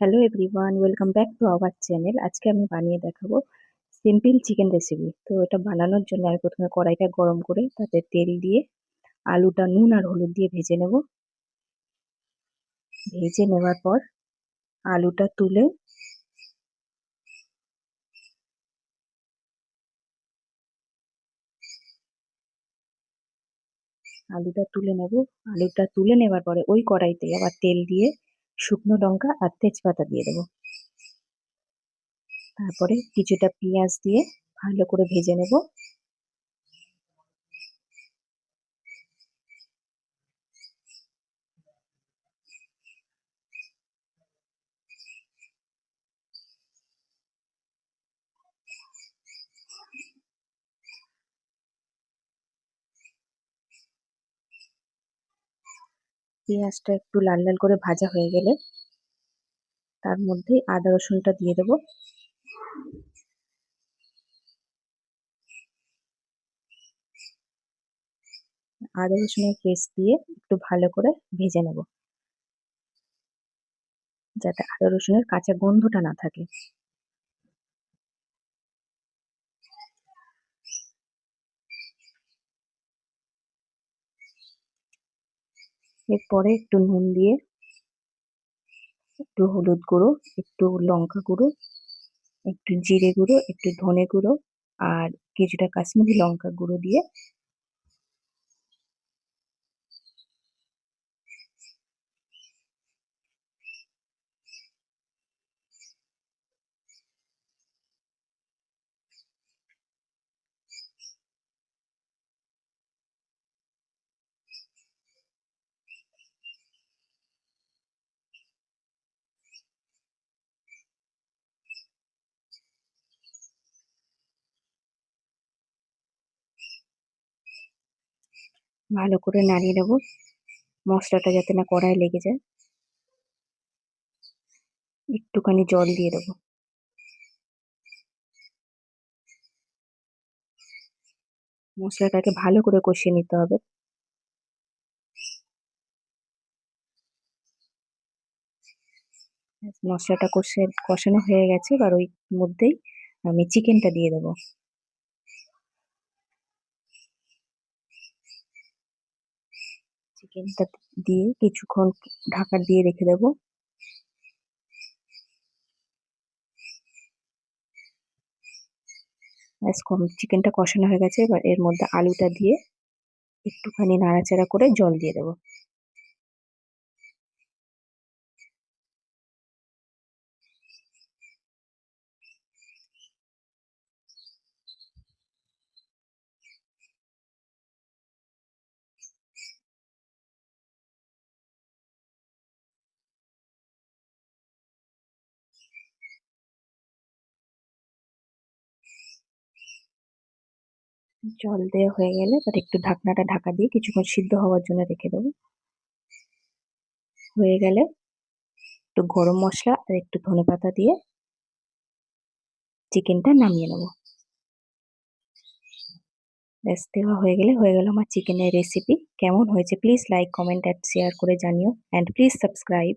Hello everyone, welcome back to our channel. আজকে আমি বানিয়ে দেখাবো সিম্পল চিকেন রেসিপি। তো এটা বানানোর জন্য আমি প্রথমে কড়াইটা গরম করে তাতে তেল দিয়ে আলুটা নুন আর হলুদ দিয়ে ভেজে নেব। ভেজে নেওয়ার পর আলুটা তুলে নেব। আলুটা তুলে নেওয়ার পরে ওই কড়াইতে আবার তেল দিয়ে শুকনো লঙ্কা আর তেজপাতা দিয়ে দেবো। তারপরে কিছুটা পেঁয়াজ দিয়ে ভালো করে ভেজে নেব। পেঁয়াজটা একটু লাল লাল করে ভাজা হয়ে গেলে তার মধ্যে আদা রসুনটা দিয়ে দেবো। আদা রসুনের পেস্ট দিয়ে একটু ভালো করে ভেজে নেব, যাতে আদা রসুনের কাঁচা গন্ধটা না থাকে। এরপরে একটু নুন দিয়ে, একটু হলুদ গুঁড়ো, একটু লঙ্কা গুঁড়ো, একটু জিরে গুঁড়ো, একটু ধনে গুঁড়ো আর কিছুটা কাশ্মীরি লঙ্কা গুঁড়ো দিয়ে ভালো করে নাড়িয়ে নেব, মশলাটা যাতে না কড়ায় লেগে যায়। একটুখানি জল দিয়ে দেবো। মশলাটাকে ভালো করে কষিয়ে নিতে হবে। মশলাটা কষানো হয়ে গেছে, এবার ওই মধ্যেই আমি চিকেনটা দিয়ে দেবো। চিকেনটা দিয়ে কিছুক্ষণ ঢাকা দিয়ে রেখে দেবো। চিকেনটা কষানো হয়ে গেছে, এবার এর মধ্যে আলুটা দিয়ে একটুখানি নাড়াচাড়া করে জল দিয়ে দেবো। জল দেওয়া হয়ে গেলে এবার একটু ঢাকনাটা ঢাকা দিয়ে কিছুক্ষণ সিদ্ধ হওয়ার জন্য রেখে দেবো। হয়ে গেলে একটু গরম মশলা আর একটু ধনেপাতা দিয়ে চিকেনটা নামিয়ে নেবো। ব্যাস, দেওয়া হয়ে গেল আমার চিকেনের রেসিপি। কেমন হয়েছে please like, comment and share করে জানিও, অ্যান্ড প্লিজ সাবস্ক্রাইব।